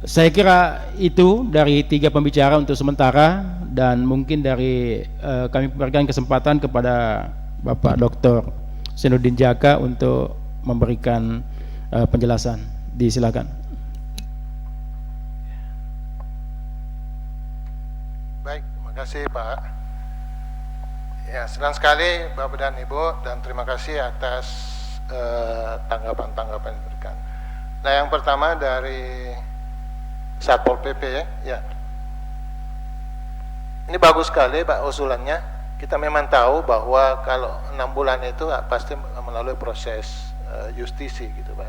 Saya kira itu dari 3 pembicara untuk sementara, dan mungkin dari kami berikan kesempatan kepada Bapak Dr. Senudin Jaka untuk memberikan penjelasan. Disilakan. Baik, terima kasih Pak. Ya, senang sekali Bapak dan Ibu, dan terima kasih atas tanggapan-tanggapan yang diberikan. Nah, yang pertama dari Satpol PP ya. Ini bagus sekali Pak usulannya. Kita memang tahu bahwa kalau 6 bulan itu pasti melalui proses justisi gitu Pak.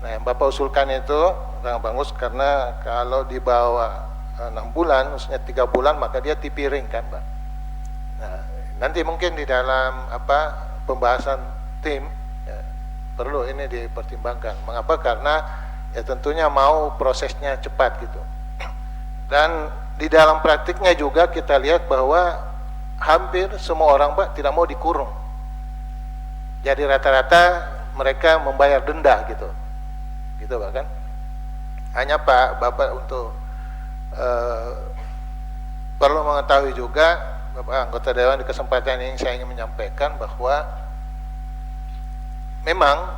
Nah, yang Bapak usulkan itu sangat bagus, karena kalau di bawah 6 bulan, maksudnya 3 bulan, maka dia tipiring kan Pak. Nah, nanti mungkin di dalam pembahasan tim ya, perlu ini dipertimbangkan. Mengapa? Karena ya tentunya mau prosesnya cepat gitu. Dan di dalam praktiknya juga kita lihat bahwa hampir semua orang Pak tidak mau dikurung. Jadi rata-rata mereka membayar denda gitu. Gitu Pak kan. Hanya Pak Bapak untuk perlu mengetahui juga, Bapak anggota Dewan, di kesempatan ini saya ingin menyampaikan bahwa memang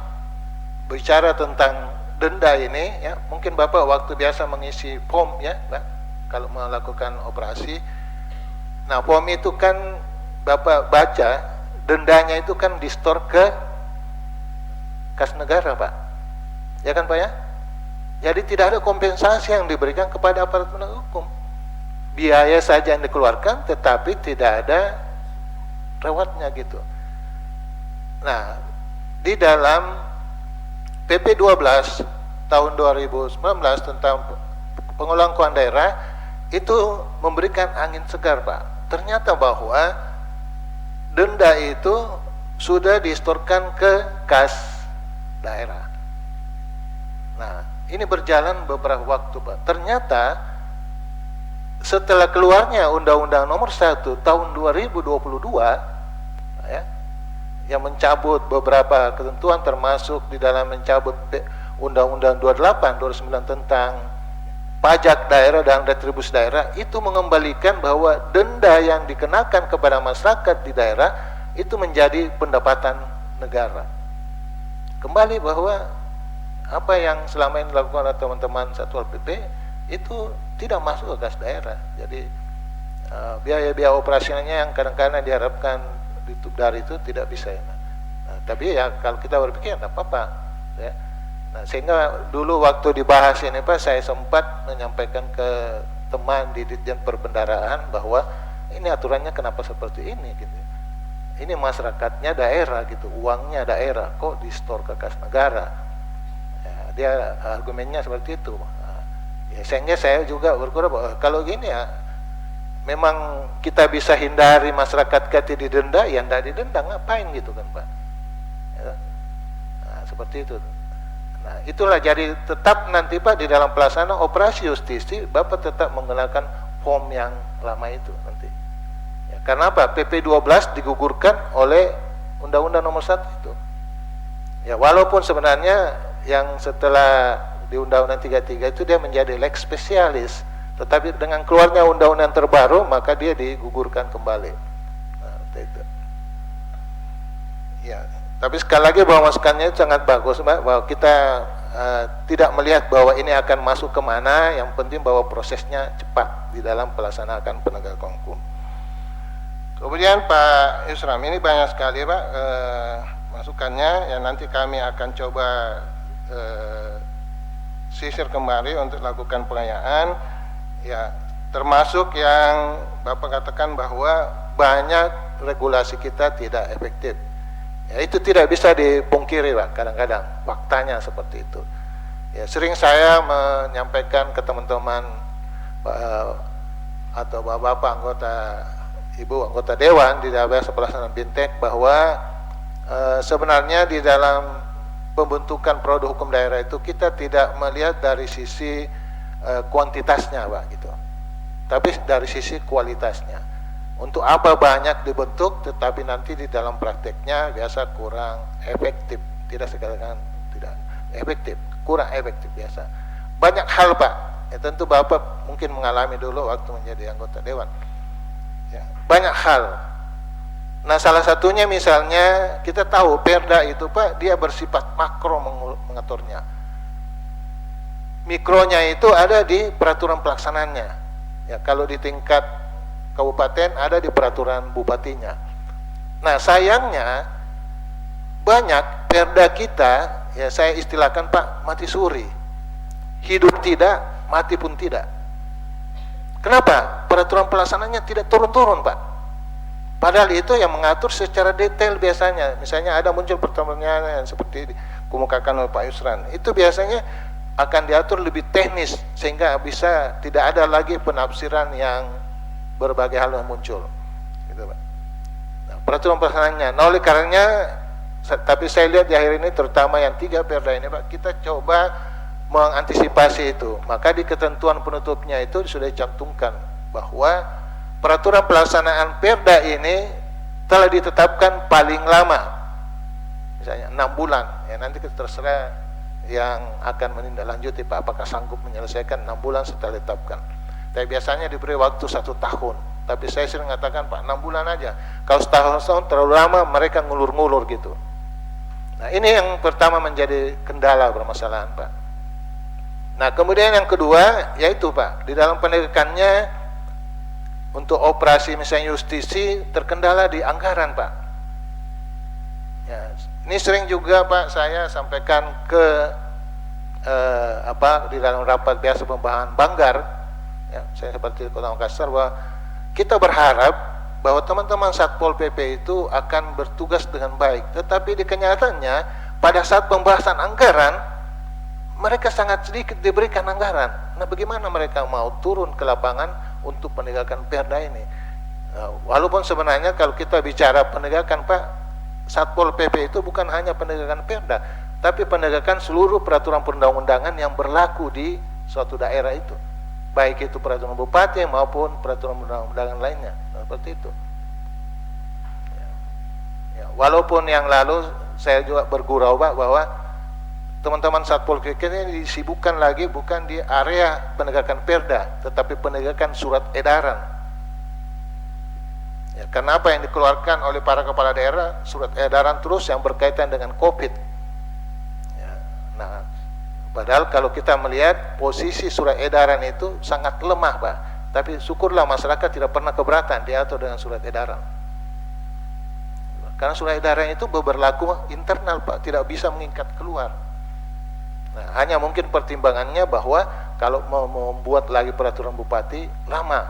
bicara tentang denda ini ya, mungkin Bapak waktu biasa mengisi form ya Pak, kalau melakukan operasi. Nah, form itu kan Bapak baca, dendanya itu kan di-store ke kas negara Pak, ya kan Pak ya. Jadi tidak ada kompensasi yang diberikan kepada aparat penegak hukum. Biaya saja yang dikeluarkan, tetapi tidak ada rewardnya gitu. Nah, di dalam PP 12 tahun 2019 tentang pengelolaan keuangan daerah itu memberikan angin segar Pak. Ternyata bahwa denda itu sudah distorkan ke kas daerah. Nah, ini berjalan beberapa waktu Pak. Ternyata setelah keluarnya Undang-Undang Nomor 1 tahun 2022 ya, yang mencabut beberapa ketentuan, termasuk di dalam mencabut Undang-Undang 28 2009 tentang pajak daerah dan retribusi daerah, itu mengembalikan bahwa denda yang dikenakan kepada masyarakat di daerah itu menjadi pendapatan negara. Kembali bahwa apa yang selama ini dilakukan oleh teman-teman Satpol PP itu tidak masuk ke kas daerah. Jadi biaya-biaya operasionalnya yang kadang-kadang diharapkan dari itu tidak bisa ya. Nah, tapi ya kalau kita berpikir tidak apa-apa ya. Nah, sehingga dulu waktu dibahas ini Pak, saya sempat menyampaikan ke teman di Ditjen Perbendaraan bahwa ini aturannya kenapa seperti ini gitu. Ini masyarakatnya daerah gitu, uangnya daerah, kok di-store ke kas negara. Ya, dia argumennya seperti itu. Nah, ya, sehingga saya juga berkata bahwa kalau gini ya, memang kita bisa hindari masyarakat kita didenda, ya tidak didenda, ngapain gitu kan Pak ya. Nah, seperti itu. Nah, itulah jadi tetap nanti Pak di dalam pelaksanaan operasi justisi Bapak tetap menggunakan form yang lama itu nanti ya, karena apa? PP 12 digugurkan oleh Undang-Undang Nomor 1 itu ya, walaupun sebenarnya yang setelah di Undang-Undang 33 itu dia menjadi lex spesialis, tetapi dengan keluarnya undang-undang terbaru maka dia digugurkan kembali. Nah, itu. Ya, tapi sekali lagi bahwa masukannya sangat bagus Mbak, bahwa kita tidak melihat bahwa ini akan masuk kemana, yang penting bahwa prosesnya cepat di dalam pelaksanaan penegakan hukum. Kemudian Pak Yusram, ini banyak sekali Pak masukannya, yang nanti kami akan coba sisir kembali untuk lakukan pengayaan. Ya, termasuk yang Bapak katakan bahwa banyak regulasi kita tidak efektif. Ya, itu tidak bisa dipungkiri Pak, kadang-kadang faktanya seperti itu. Ya, sering saya menyampaikan ke teman-teman atau bapak-bapak anggota dewan di dalam pelaksanaan Bintek bahwa sebenarnya di dalam pembentukan produk hukum daerah itu kita tidak melihat dari sisi kuantitasnya Pak gitu, tapi dari sisi kualitasnya. Untuk apa banyak dibentuk tetapi nanti di dalam prakteknya biasa kurang efektif, tidak sekalian tidak efektif, kurang efektif biasa. Banyak hal Pak Ya, tentu Bapak mungkin mengalami dulu waktu menjadi anggota dewan. Ya, banyak hal. Nah, salah satunya misalnya kita tahu Perda itu Pak, dia bersifat makro mengaturnya. Mikronya itu ada di peraturan pelaksananya. Ya, kalau di tingkat kabupaten ada di peraturan bupatinya. Nah, sayangnya banyak Perda kita, ya saya istilahkan Pak, mati suri. Hidup tidak, mati pun tidak. Kenapa? Peraturan pelaksananya tidak turun-turun Pak. Padahal itu yang mengatur secara detail biasanya. Misalnya ada muncul pertanyaan seperti dikemukakan oleh Pak Yusran. Itu biasanya akan diatur lebih teknis sehingga bisa tidak ada lagi penafsiran yang berbagai hal yang muncul. Gitu Pak. Nah, peraturan pelaksanaannya. Nah, oleh karenanya, tapi saya lihat di akhir ini terutama yang 3 Perda ini Pak, kita coba mengantisipasi itu. Maka di ketentuan penutupnya itu sudah dicantumkan bahwa peraturan pelaksanaan Perda ini telah ditetapkan paling lama misalnya 6 bulan. Ya, nanti kita terserah yang akan menindaklanjuti Pak, apakah sanggup menyelesaikan 6 bulan setelah ditetapkan. Tapi biasanya diberi waktu 1 tahun. Tapi saya sering mengatakan Pak, 6 bulan aja. Kalau setahun terlalu lama, mereka ngulur-ngulur gitu. Nah, ini yang pertama menjadi kendala permasalahan Pak. Nah, kemudian yang kedua yaitu Pak, di dalam penegakannya untuk operasi misalnya justisi terkendala di anggaran Pak. Ya, ini sering juga Pak saya sampaikan ke di dalam rapat biasa pembahasan Banggar, ya, saya seperti Kota Makassar, bahwa kita berharap bahwa teman-teman Satpol PP itu akan bertugas dengan baik. Tetapi di kenyataannya pada saat pembahasan anggaran mereka sangat sedikit diberikan anggaran. Nah, bagaimana mereka mau turun ke lapangan untuk penegakan Perda ini? Nah, walaupun sebenarnya kalau kita bicara penegakan Pak, Satpol PP itu bukan hanya penegakan Perda, tapi penegakan seluruh peraturan perundang-undangan yang berlaku di suatu daerah itu, baik itu peraturan bupati maupun peraturan perundang-undangan lainnya. Nah, seperti itu. Ya, walaupun yang lalu saya juga bergurau Pak bahwa teman-teman Satpol PP ini disibukkan lagi bukan di area penegakan Perda, tetapi penegakan surat edaran. Ya, karena apa yang dikeluarkan oleh para kepala daerah, surat edaran terus yang berkaitan dengan COVID. Ya, nah, padahal kalau kita melihat posisi surat edaran itu sangat lemah Pak, tapi syukurlah masyarakat tidak pernah keberatan diatur dengan surat edaran. Karena surat edaran itu berlaku internal Pak, tidak bisa mengikat keluar. Nah, hanya mungkin pertimbangannya bahwa kalau mau membuat lagi peraturan bupati lama,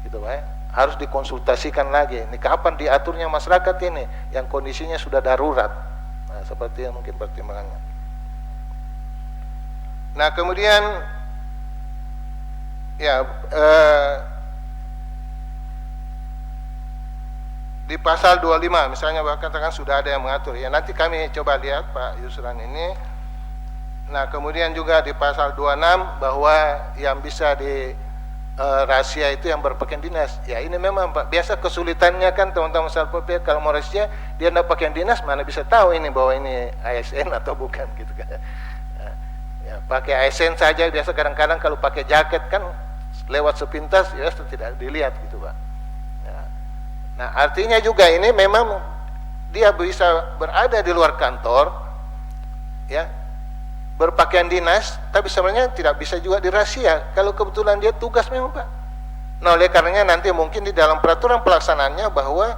gitu Pak. Harus dikonsultasikan lagi. Ini kapan diaturnya masyarakat ini yang kondisinya sudah darurat. Nah, seperti yang mungkin pertimbangannya. Nah, kemudian ya di pasal 25 misalnya katakan sudah ada yang mengatur. Ya, nanti kami coba lihat Pak Yusran ini. Nah, kemudian juga di pasal 26 bahwa yang bisa di rahasia itu yang berpakaian dinas. Ya, ini memang Pak, biasa kesulitannya kan teman-teman Satpol PP kalau mau rahasia dia tidak pakaian dinas, mana bisa tahu ini bahwa ini ASN atau bukan gitu kan. Nah, ya, pakai ASN saja biasa, kadang-kadang kalau pakai jaket kan lewat sepintas ya tidak dilihat gitu Pak. Ya. Nah, artinya juga ini memang dia bisa berada di luar kantor ya, berpakaian dinas, tapi sebenarnya tidak bisa juga dirahasia kalau kebetulan dia tugas memang Pak. Nah, oleh karenanya nanti mungkin di dalam peraturan pelaksanaannya bahwa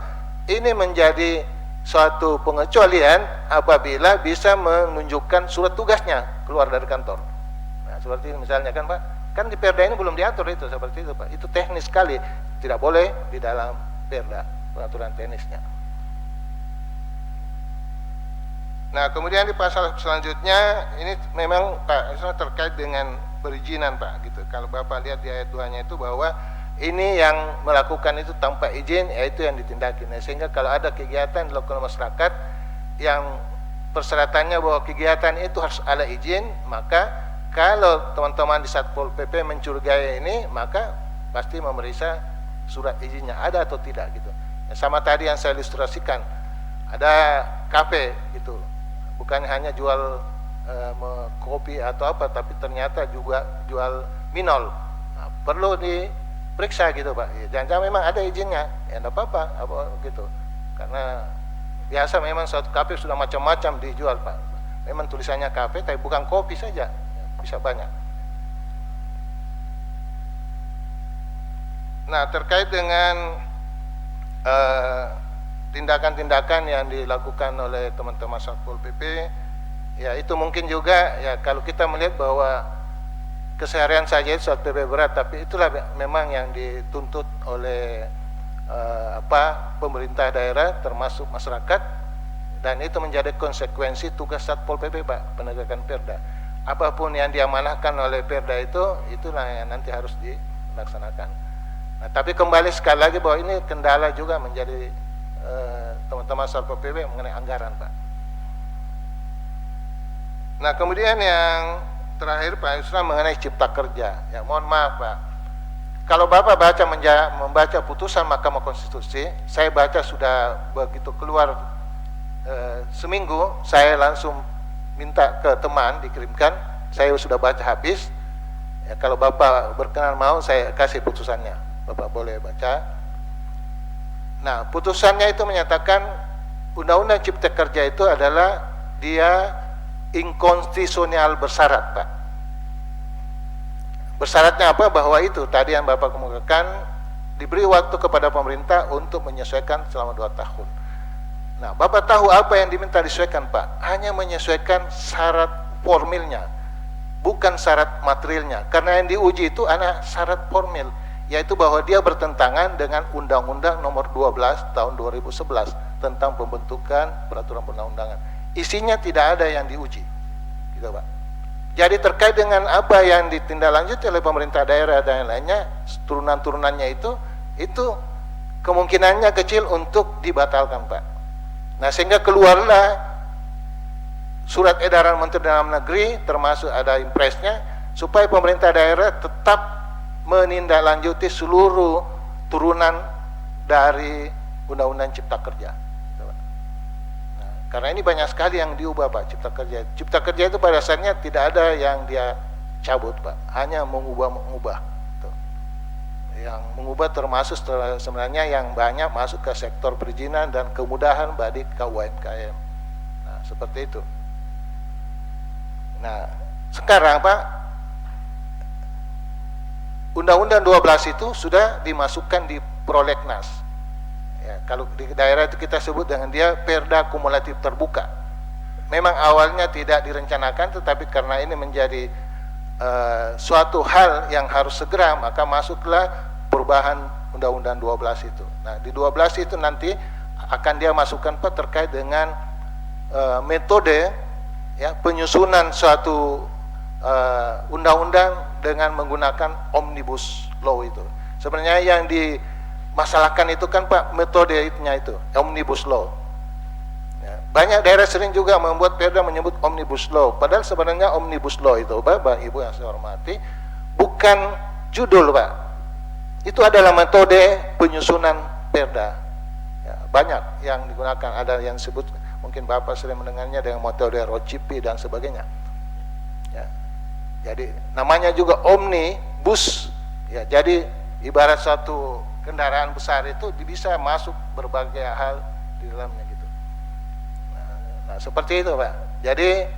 ini menjadi suatu pengecualian apabila bisa menunjukkan surat tugasnya keluar dari kantor. Nah, seperti misalnya kan Pak, kan di Perda ini belum diatur itu seperti itu Pak. Itu teknis sekali, tidak boleh di dalam Perda, peraturan teknisnya. Nah, kemudian di pasal selanjutnya ini memang Pak terkait dengan perizinan Pak gitu. Kalau Bapak lihat di ayat 2-nya itu bahwa ini yang melakukan itu tanpa izin yaitu yang ditindaki. Nah, sehingga kalau ada kegiatan dilakukan masyarakat yang persyaratannya bahwa kegiatan itu harus ada izin, maka kalau teman-teman di Satpol PP mencurigai ini, maka pasti memeriksa surat izinnya ada atau tidak gitu. Nah, sama tadi yang saya ilustrasikan, ada kafe gitu. Bukan hanya jual kopi atau apa, tapi ternyata juga jual minol. Nah, perlu diperiksa gitu Pak. Ya, jangan-jangan memang ada izinnya, ya enggak apa-apa, apa gitu. Karena biasa memang suatu kafe sudah macam-macam dijual Pak. Memang tulisannya kafe, tapi bukan kopi saja, ya, bisa banyak. Nah, terkait dengan tindakan-tindakan yang dilakukan oleh teman-teman Satpol PP, ya itu mungkin juga ya kalau kita melihat bahwa keseharian saja itu Satpol PP berat, tapi itulah memang yang dituntut oleh pemerintah daerah termasuk masyarakat, dan itu menjadi konsekuensi tugas Satpol PP Pak, penegakan perda. Apapun yang diamanahkan oleh perda itulah yang nanti harus dilaksanakan. Nah, tapi kembali sekali lagi bahwa ini kendala juga menjadi teman-teman Satpol PP mengenai anggaran Pak. Nah, kemudian yang terakhir Pak Yusra mengenai cipta kerja. Ya mohon maaf Pak, kalau Bapak membaca putusan Mahkamah Konstitusi, saya baca sudah begitu keluar seminggu, saya langsung minta ke teman dikirimkan, saya sudah baca habis. Ya, kalau Bapak berkenan mau saya kasih putusannya, Bapak boleh baca. Nah, putusannya itu menyatakan Undang-Undang Cipta Kerja itu adalah dia inkonstitusional bersyarat Pak. Bersyaratnya apa? Bahwa itu tadi yang Bapak kemukakan, diberi waktu kepada pemerintah untuk menyesuaikan selama 2 tahun. Nah, Bapak tahu apa yang diminta disesuaikan Pak? Hanya menyesuaikan syarat formilnya, bukan syarat materialnya. Karena yang diuji itu adalah syarat formil, yaitu bahwa dia bertentangan dengan Undang-Undang Nomor 12 Tahun 2011 tentang pembentukan peraturan perundang-undangan. Isinya tidak ada yang diuji, gitu Pak. Jadi terkait dengan apa yang ditindaklanjuti oleh pemerintah daerah dan yang lainnya, turunan-turunannya itu kemungkinannya kecil untuk dibatalkan Pak. Nah, sehingga keluarlah surat edaran Menteri Dalam Negeri, termasuk ada impresnya, supaya pemerintah daerah tetap menindaklanjuti seluruh turunan dari Undang-Undang Cipta Kerja. Nah, karena ini banyak sekali yang diubah Pak, Cipta Kerja. Cipta Kerja itu pada dasarnya tidak ada yang dia cabut Pak, hanya mengubah. Tuh. Yang mengubah termasuk sebenarnya yang banyak masuk ke sektor perizinan dan kemudahan bagi UMKM. Nah, seperti itu. Nah, sekarang Pak, Undang-Undang 12 itu sudah dimasukkan di prolegnas. Ya, kalau di daerah itu kita sebut dengan dia perda kumulatif terbuka. Memang awalnya tidak direncanakan, tetapi karena ini menjadi suatu hal yang harus segera, maka masuklah perubahan Undang-Undang 12 itu. Nah, di 12 itu nanti akan dia masukkan Pak terkait dengan metode ya penyusunan suatu undang-undang dengan menggunakan omnibus law itu. Sebenarnya yang dimasalahkan itu kan Pak metodenya itu omnibus law. Ya, banyak daerah sering juga membuat perda menyebut omnibus law, padahal sebenarnya omnibus law itu Bapak Ibu yang saya hormati bukan judul Pak. Itu adalah metode penyusunan perda. Ya, banyak yang digunakan, ada yang disebut mungkin Bapak sering mendengarnya dengan metode Rocipi dan sebagainya. Ya. Jadi namanya juga omnibus, ya. Jadi ibarat satu kendaraan besar itu bisa masuk berbagai hal di dalamnya gitu. Nah, seperti itu Pak. Jadi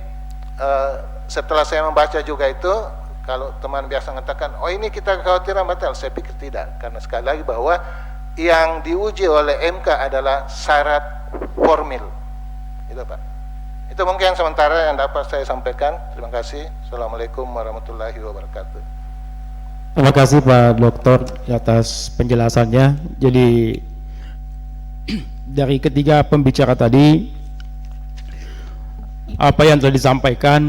setelah saya membaca juga itu, kalau teman biasa mengatakan, oh ini kita kekhawatiran batal, saya pikir tidak, karena sekali lagi bahwa yang diuji oleh MK adalah syarat formil, gitu Pak. Itu mungkin sementara yang dapat saya sampaikan. Terima kasih. Assalamualaikum warahmatullahi wabarakatuh. Terima kasih Pak Dokter atas penjelasannya. Jadi dari ketiga pembicara tadi, apa yang telah disampaikan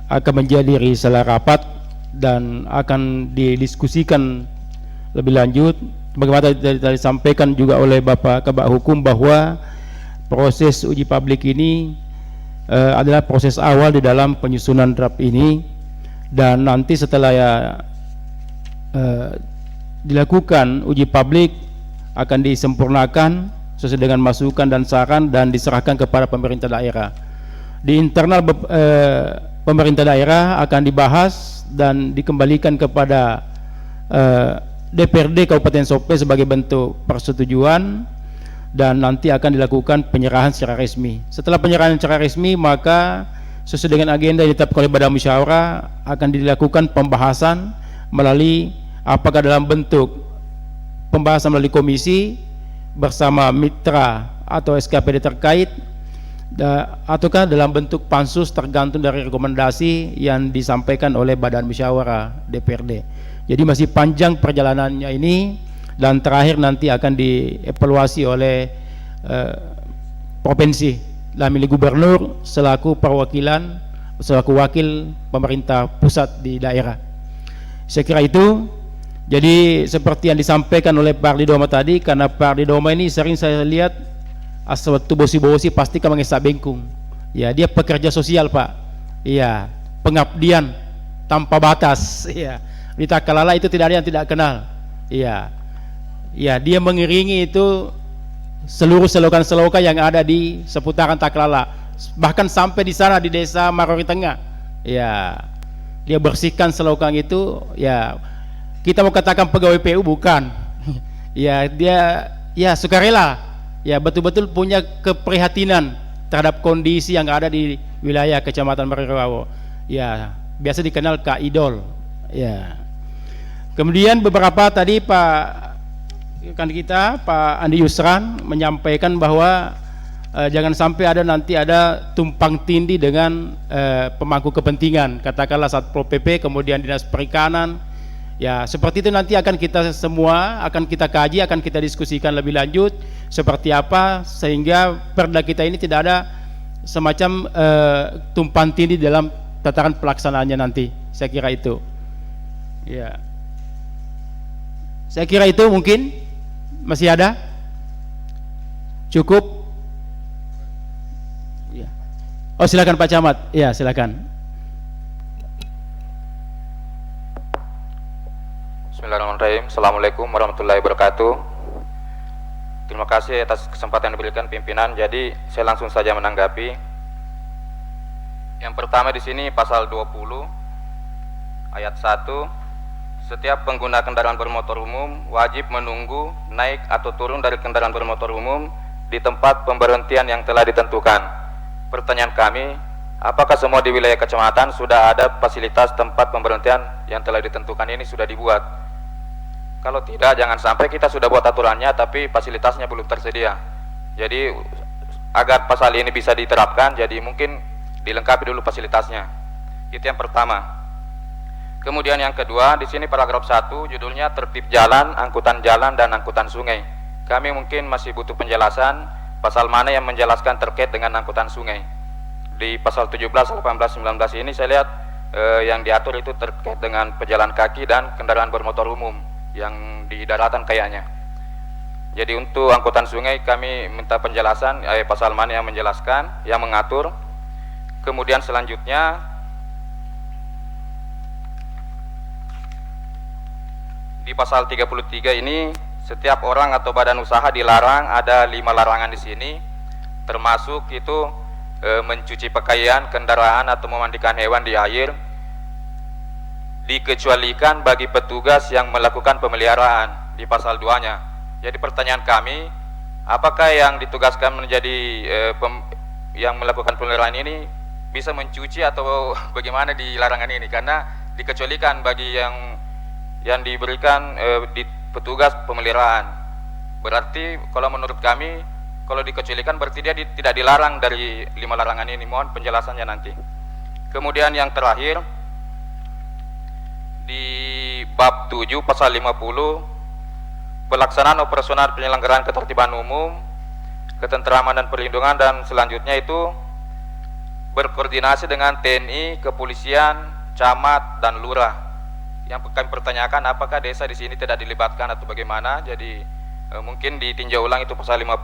akan menjadi risalah rapat dan akan didiskusikan lebih lanjut. Bagaimana tadi disampaikan juga oleh Bapak Kabak Hukum bahwa proses uji publik ini adalah proses awal di dalam penyusunan draft ini, dan nanti setelah dilakukan uji publik akan disempurnakan sesuai dengan masukan dan saran dan diserahkan kepada pemerintah daerah. Di internal pemerintah daerah akan dibahas dan dikembalikan kepada DPRD Kabupaten Sope sebagai bentuk persetujuan, dan nanti akan dilakukan penyerahan secara resmi. Setelah penyerahan secara resmi, maka sesuai dengan agenda yang ditetapkan oleh Badan Musyawarah akan dilakukan pembahasan melalui apakah dalam bentuk pembahasan melalui komisi bersama mitra atau SKPD terkait, ataukah dalam bentuk pansus, tergantung dari rekomendasi yang disampaikan oleh Badan Musyawarah DPRD. Jadi masih panjang perjalanannya ini, dan terakhir nanti akan dievaluasi oleh provinsi dalam ini gubernur selaku perwakilan, selaku wakil pemerintah pusat di daerah. Saya kira itu. Jadi seperti yang disampaikan oleh Pak Ardi Doma tadi, karena Pak Ardi Doma ini sering saya lihat asal waktu bosi-bosi pasti kan mengesah bengkung. Ya, dia pekerja sosial, Pak. Iya, pengabdian tanpa batas. Iya. Di Takalala itu tidak ada yang tidak kenal. Iya. Ya, dia mengiringi itu seluruh selokan-selokan yang ada di seputaran Takalala, bahkan sampai di sana di desa Marori Tengah. Ya, dia bersihkan selokan itu. Ya, kita mau katakan pegawai PU bukan. Ya, dia ya sukarela. Ya, betul-betul punya keprihatinan terhadap kondisi yang ada di wilayah Kecamatan Marirawo. Ya, biasa dikenal Kak Idol. Ya. Kemudian beberapa tadi kan kita Pak Andi Yusran menyampaikan bahwa jangan sampai nanti ada tumpang tindih dengan pemangku kepentingan, katakanlah Satpol PP kemudian Dinas Perikanan. Ya, seperti itu nanti akan kita semua akan kita kaji, akan kita diskusikan lebih lanjut seperti apa sehingga perda kita ini tidak ada semacam tumpang tindih dalam tataran pelaksanaannya nanti. Saya kira itu. Ya. Saya kira itu mungkin masih ada. Cukup. Ya. Oh, silakan Pak Camat. Ya, silakan. Bismillahirrahmanirrahim. Assalamualaikum warahmatullahi wabarakatuh. Terima kasih atas kesempatan yang diberikan pimpinan. Jadi saya langsung saja menanggapi. Yang pertama di sini pasal 20 ayat 1. Setiap pengguna kendaraan bermotor umum wajib menunggu naik atau turun dari kendaraan bermotor umum di tempat pemberhentian yang telah ditentukan. Pertanyaan kami, apakah semua di wilayah kecamatan sudah ada fasilitas tempat pemberhentian yang telah ditentukan ini sudah dibuat? Kalau tidak, jangan sampai kita sudah buat aturannya tapi fasilitasnya belum tersedia. Jadi agar pasal ini bisa diterapkan, jadi mungkin dilengkapi dulu fasilitasnya. Itu yang pertama. Kemudian yang kedua, di sini paragraf 1 judulnya tertib jalan, angkutan jalan dan angkutan sungai. Kami mungkin masih butuh penjelasan pasal mana yang menjelaskan terkait dengan angkutan sungai. Di pasal 17, 18, 19 ini saya lihat yang diatur itu terkait dengan pejalan kaki dan kendaraan bermotor umum yang di daratan kayaknya. Jadi untuk angkutan sungai kami minta penjelasan pasal mana yang menjelaskan, yang mengatur. Kemudian selanjutnya di pasal 33 ini setiap orang atau badan usaha dilarang, ada 5 larangan di sini, termasuk itu mencuci pakaian, kendaraan atau memandikan hewan di air, dikecualikan bagi petugas yang melakukan pemeliharaan di pasal 2-nya. Jadi pertanyaan kami, apakah yang ditugaskan menjadi yang melakukan pemeliharaan ini bisa mencuci atau bagaimana di larangan ini? Karena dikecualikan bagi yang diberikan di petugas pemeliharaan. Berarti kalau menurut kami, kalau dikecualikan berarti dia tidak dilarang dari 5 larangan ini. Mohon penjelasannya nanti. Kemudian yang terakhir di bab 7 pasal 50 pelaksanaan operasional penyelenggaraan ketertiban umum, ketentraman dan perlindungan, dan selanjutnya itu berkoordinasi dengan TNI, kepolisian, camat dan lurah. Yang kami pertanyakan, apakah desa di sini tidak dilibatkan atau bagaimana? Jadi mungkin ditinjau ulang itu pasal 50,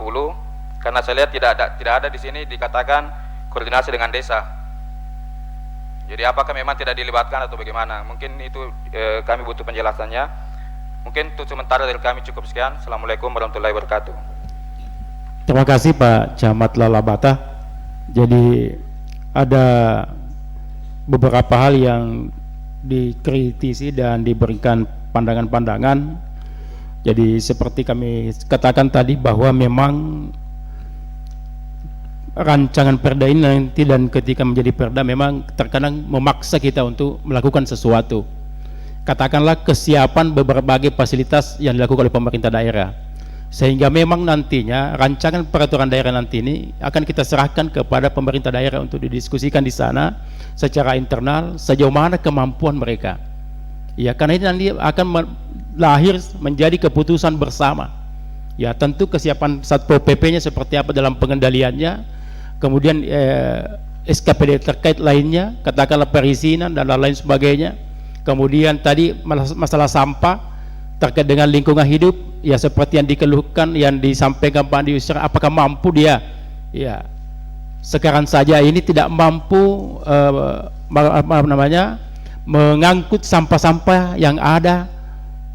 karena saya lihat tidak ada di sini dikatakan koordinasi dengan desa. Jadi apakah memang tidak dilibatkan atau bagaimana? Mungkin itu kami butuh penjelasannya. Mungkin untuk sementara dari kami cukup sekian. Assalamualaikum warahmatullahi wabarakatuh. Terima kasih Pak Camat Lalabata. Jadi ada beberapa hal yang dikritisi dan diberikan pandangan-pandangan. Jadi seperti kami katakan tadi bahwa memang rancangan perda ini nanti dan ketika menjadi perda memang terkadang memaksa kita untuk melakukan sesuatu. Katakanlah kesiapan berbagai fasilitas yang dilakukan oleh pemerintah daerah, sehingga memang nantinya rancangan peraturan daerah nanti ini akan kita serahkan kepada pemerintah daerah untuk didiskusikan di sana secara internal sejauh mana kemampuan mereka. Ya, karena ini nanti akan lahir menjadi keputusan bersama. Ya, tentu kesiapan Satpol PP-nya seperti apa dalam pengendaliannya, kemudian SKPD terkait lainnya, katakanlah perizinan dan lain sebagainya. Kemudian tadi masalah sampah terkait dengan lingkungan hidup, ya seperti yang dikeluhkan, yang disampaikan Pak Andi Yusra, apakah mampu dia? Ya, sekarang saja ini tidak mampu mengangkut sampah-sampah yang ada,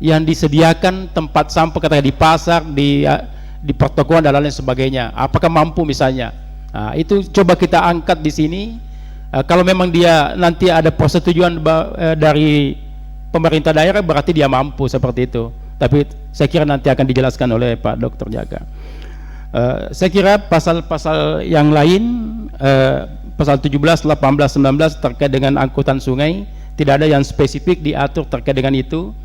yang disediakan tempat sampah katakan di pasar, di pertokoan dan lain sebagainya. Apakah mampu misalnya? Nah, itu coba kita angkat di sini. Kalau memang dia nanti ada persetujuan dari pemerintah daerah, berarti dia mampu seperti itu. Tapi saya kira nanti akan dijelaskan oleh Pak Dr. Jaka. Saya kira pasal-pasal yang lain, pasal 17, 18, 19 terkait dengan angkutan sungai, tidak ada yang spesifik diatur terkait dengan itu.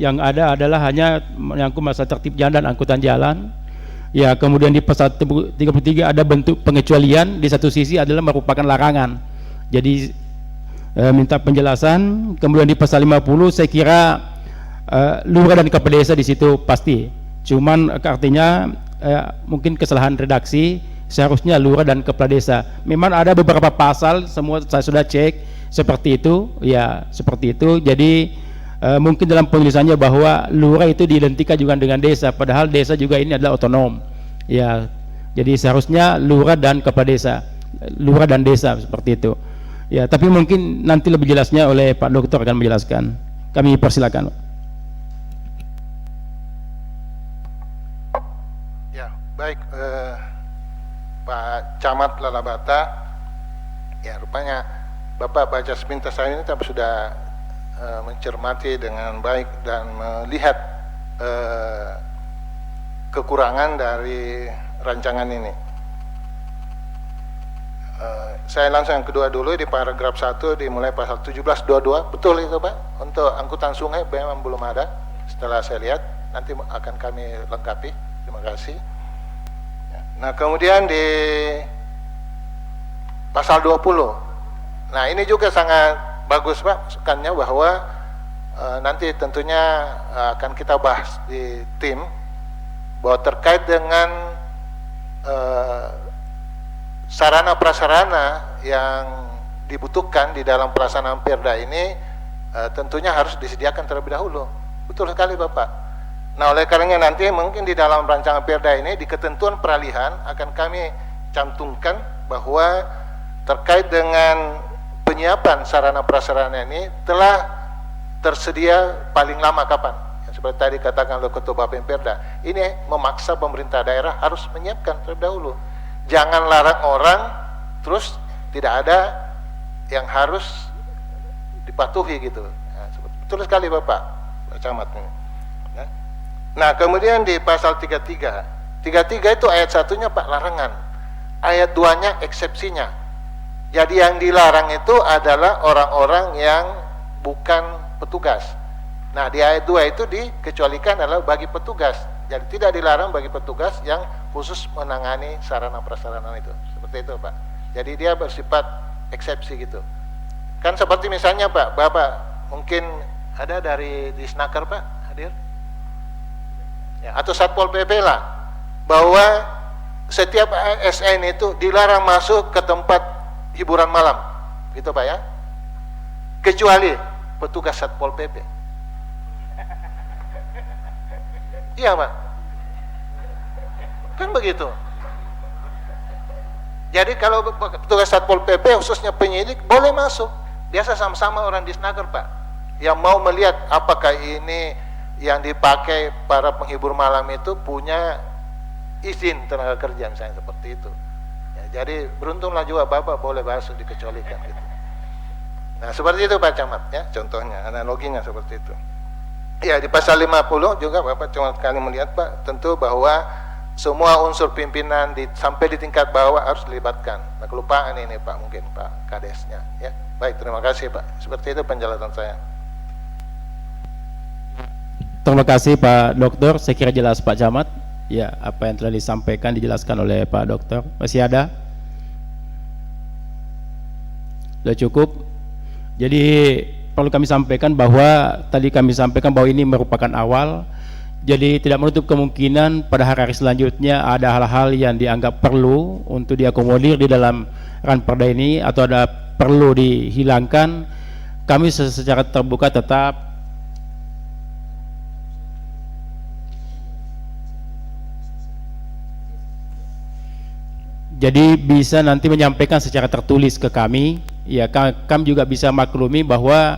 Yang ada adalah hanya menyangkut masalah tertib jalan dan angkutan jalan. Ya, kemudian di pasal 33 ada bentuk pengecualian, di satu sisi adalah merupakan larangan. Jadi minta penjelasan. Kemudian di pasal 50 saya kira lurah dan kepala desa di situ pasti. Cuman artinya mungkin kesalahan redaksi, seharusnya lurah dan kepala desa. Memang ada beberapa pasal, semua saya sudah cek seperti itu, ya seperti itu. Jadi mungkin dalam penulisannya bahwa lurah itu diidentikan juga dengan desa, padahal desa juga ini adalah otonom. Ya, jadi seharusnya lurah dan kepala desa, lurah dan desa seperti itu. Ya, tapi mungkin nanti lebih jelasnya oleh Pak Dokter akan menjelaskan. Kami persilakan. Ya, baik, Pak Camat Lalabata. Ya, rupanya Bapak baca sepintas saya ini tapi sudah mencermati dengan baik dan melihat kekurangan dari rancangan ini. Saya langsung yang kedua dulu, di paragraf 1 dimulai pasal 1722. Betul itu Pak, untuk angkutan sungai memang belum ada. Setelah saya lihat nanti akan kami lengkapi. Terima kasih. Nah, kemudian di pasal 20, nah ini juga sangat bagus Pak, sekannya bahwa nanti tentunya akan kita bahas di tim, bahwa terkait dengan sarana prasarana yang dibutuhkan di dalam pelaksanaan perda ini tentunya harus disediakan terlebih dahulu. Betul sekali Bapak. Nah, oleh karenanya nanti mungkin di dalam rancangan perda ini di ketentuan peralihan akan kami cantumkan bahwa terkait dengan penyiapan sarana prasarana ini telah tersedia paling lama kapan? Yang seperti tadi katakan oleh Ketua Bapemperda, ini memaksa pemerintah daerah harus menyiapkan terlebih dahulu. Jangan larang orang terus tidak ada yang harus dipatuhi gitu. Nah, betul sekali Bapak Camat ini. Nah, kemudian di pasal 33 itu ayat 1-nya Pak larangan, ayat 2-nya eksepsinya. Jadi yang dilarang itu adalah orang-orang yang bukan petugas. Nah, di ayat 2 itu dikecualikan adalah bagi petugas. Jadi tidak dilarang bagi petugas yang khusus menangani sarana prasarana itu. Seperti itu Pak. Jadi dia bersifat eksepsi gitu. Kan seperti misalnya Pak, Bapak mungkin ada dari Disnaker Pak hadir? Ya, atau Satpol PP lah, bahwa setiap ASN itu dilarang masuk ke tempat hiburan malam, gitu Pak ya, kecuali petugas Satpol PP. Iya Pak, kan begitu. Jadi kalau petugas Satpol PP khususnya penyidik boleh masuk, biasa sama-sama orang Disnaker Pak, yang mau melihat apakah ini yang dipakai para penghibur malam itu punya izin tenaga kerja misalnya seperti itu. Ya, jadi beruntunglah juga Bapak boleh masuk dikecualikan gitu. Nah, seperti itu Pak Camat ya, contohnya, analoginya seperti itu. Ya, di pasal 50 juga Bapak cuma sekali melihat Pak, tentu bahwa semua unsur pimpinan sampai di tingkat bawah harus dilibatkan. Nah, kelupaan ini Pak, mungkin Pak Kadesnya ya. Baik, terima kasih Pak. Seperti itu penjelasan saya. Terima kasih Pak Dokter, saya kira jelas Pak Camat. Ya, apa yang telah disampaikan dijelaskan oleh Pak Dokter. Masih ada? Sudah cukup. Jadi perlu kami sampaikan bahwa tadi kami sampaikan bahwa ini merupakan awal. Jadi tidak menutup kemungkinan pada hari-hari selanjutnya ada hal-hal yang dianggap perlu untuk diakomodir di dalam ranperda ini atau ada perlu dihilangkan. Kami secara terbuka tetap jadi bisa nanti menyampaikan secara tertulis ke kami. Ya, kami juga bisa maklumi bahwa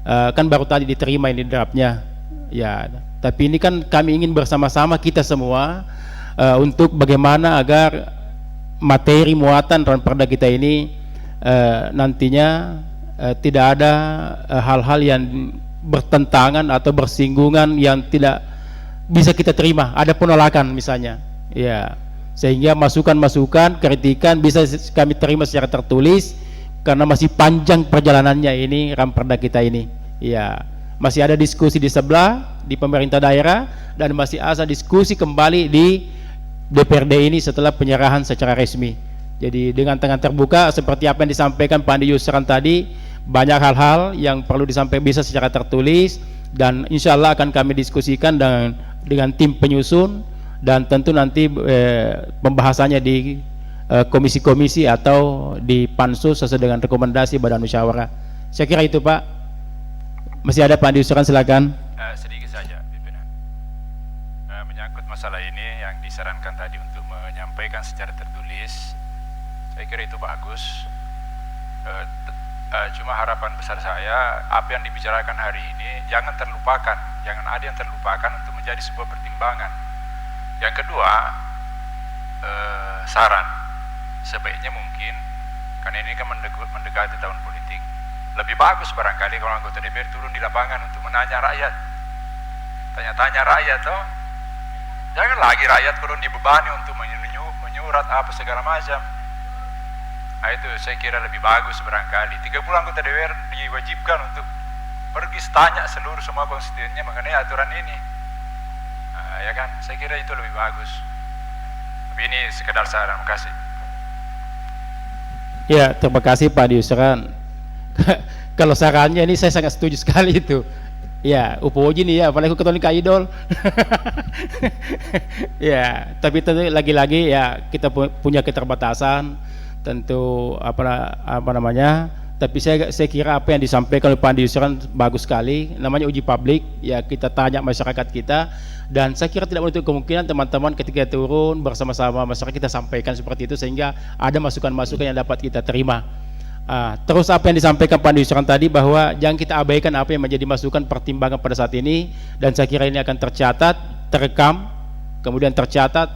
kan baru tadi diterima ini draftnya. Ya, tapi ini kan kami ingin bersama-sama kita semua untuk bagaimana agar materi muatan ranperda kita ini nantinya tidak ada hal-hal yang bertentangan atau bersinggungan yang tidak bisa kita terima. Ada penolakan misalnya. Ya. Sehingga masukan-masukan, kritikan bisa kami terima secara tertulis karena masih panjang perjalanannya ini ranperda kita ini. Ya, masih ada diskusi di sebelah di pemerintah daerah dan masih ada diskusi kembali di DPRD ini setelah penyerahan secara resmi. Jadi dengan tangan terbuka seperti apa yang disampaikan Pak Andi Yusran tadi, banyak hal-hal yang perlu disampaikan bisa secara tertulis dan insya Allah akan kami diskusikan dengan tim penyusun. Dan tentu nanti pembahasannya di komisi-komisi atau di pansus sesuai dengan rekomendasi Badan Musyawarah. Saya kira itu Pak. Masih ada Pak Andi Yusran, silakan. Sedikit saja pimpinan, menyangkut masalah ini yang disarankan tadi untuk menyampaikan secara tertulis, saya kira itu bagus. Cuma harapan besar saya apa yang dibicarakan hari ini jangan terlupakan, jangan ada yang terlupakan untuk menjadi sebuah pertimbangan. Yang kedua, saran sebaiknya mungkin karena ini kan mendekati tahun politik, lebih bagus barangkali kalau anggota DPR turun di lapangan untuk menanya rakyat, tanya-tanya rakyat toh. Jangan lagi rakyat turun dibebani untuk menyurat apa segala macam. Nah, itu saya kira lebih bagus barangkali. 30 anggota DPR diwajibkan untuk pergi tanya seluruh semua konstituennya mengenai aturan ini. Ya kan, saya kira itu lebih bagus. Tapi ini sekedar saran, terima kasih. Ya, terima kasih Pak Andi Yusran. Kalau sarannya ini saya sangat setuju sekali itu. Ya, upoji nih ya, apalagi ketua nikah idol. Ya, tapi tentu lagi-lagi ya kita punya keterbatasan, tentu apa namanya. Tapi saya kira apa yang disampaikan oleh Pak Andi Yusran bagus sekali. Namanya uji publik, ya kita tanya masyarakat kita. Dan saya kira tidak menutup kemungkinan teman-teman ketika turun bersama-sama masyarakat kita sampaikan seperti itu sehingga ada masukan-masukan yang dapat kita terima. Terus apa yang disampaikan Pak Andi Yusran tadi bahwa jangan kita abaikan apa yang menjadi masukan pertimbangan pada saat ini, dan saya kira ini akan tercatat, terekam, kemudian tercatat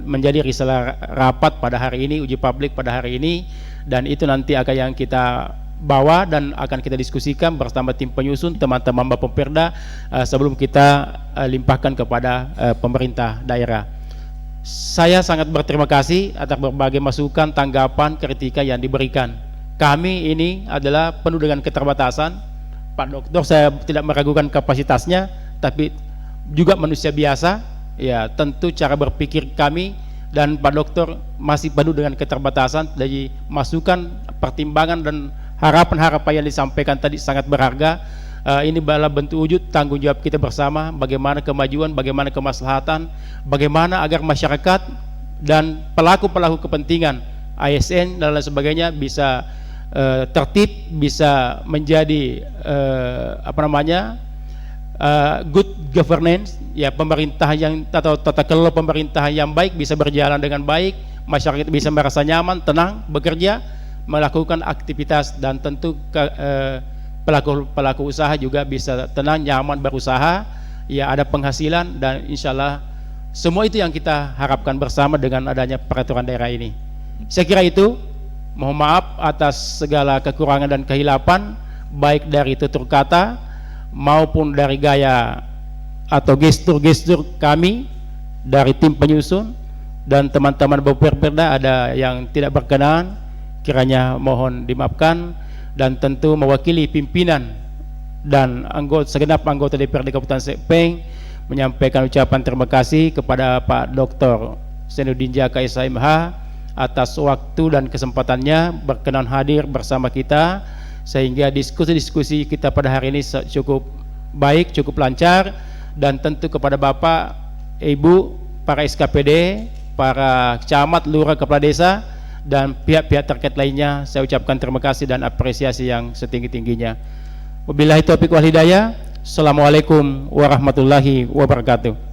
menjadi risalah rapat pada hari ini, uji publik pada hari ini, dan itu nanti akan yang kita bawa dan akan kita diskusikan bersama tim penyusun, teman-teman Bapemperda sebelum kita limpahkan kepada pemerintah daerah. Saya sangat berterima kasih atas berbagai masukan, tanggapan, kritika yang diberikan. Kami ini adalah penuh dengan keterbatasan. Pak Dokter saya tidak meragukan kapasitasnya, tapi juga manusia biasa. Ya, tentu cara berpikir kami dan Pak Dokter masih penuh dengan keterbatasan. Dari masukan, pertimbangan dan harapan-harapan yang disampaikan tadi sangat berharga. Ini adalah bentuk wujud tanggung jawab kita bersama, bagaimana kemajuan, bagaimana kemaslahatan, bagaimana agar masyarakat dan pelaku-pelaku kepentingan ASN dan lain sebagainya bisa tertib, bisa menjadi good governance, ya pemerintah yang atau tata kelola pemerintahan yang baik bisa berjalan dengan baik, masyarakat bisa merasa nyaman, tenang bekerja, melakukan aktivitas, dan tentu pelaku usaha juga bisa tenang, nyaman berusaha, ya ada penghasilan, dan insya Allah semua itu yang kita harapkan bersama dengan adanya peraturan daerah ini. Saya kira itu Mohon maaf atas segala kekurangan dan kehilapan, baik dari tutur kata maupun dari gaya atau gestur-gestur kami dari tim penyusun, dan teman-teman Perda ada yang tidak berkenan, kiranya mohon dimaafkan. Dan tentu mewakili pimpinan dan segenap anggota DPRD Kabupaten Sepeng menyampaikan ucapan terima kasih kepada Pak Dr. Senudin Jaka SHMH atas waktu dan kesempatannya berkenan hadir bersama kita, sehingga diskusi-diskusi kita pada hari ini cukup baik, cukup lancar. Dan tentu kepada Bapak, Ibu, para SKPD, para camat, lurah, kepala desa, dan pihak-pihak terkait lainnya, saya ucapkan terima kasih dan apresiasi yang setinggi-tingginya. Wabillahi taufiq wal hidayah. Assalamualaikum warahmatullahi wabarakatuh.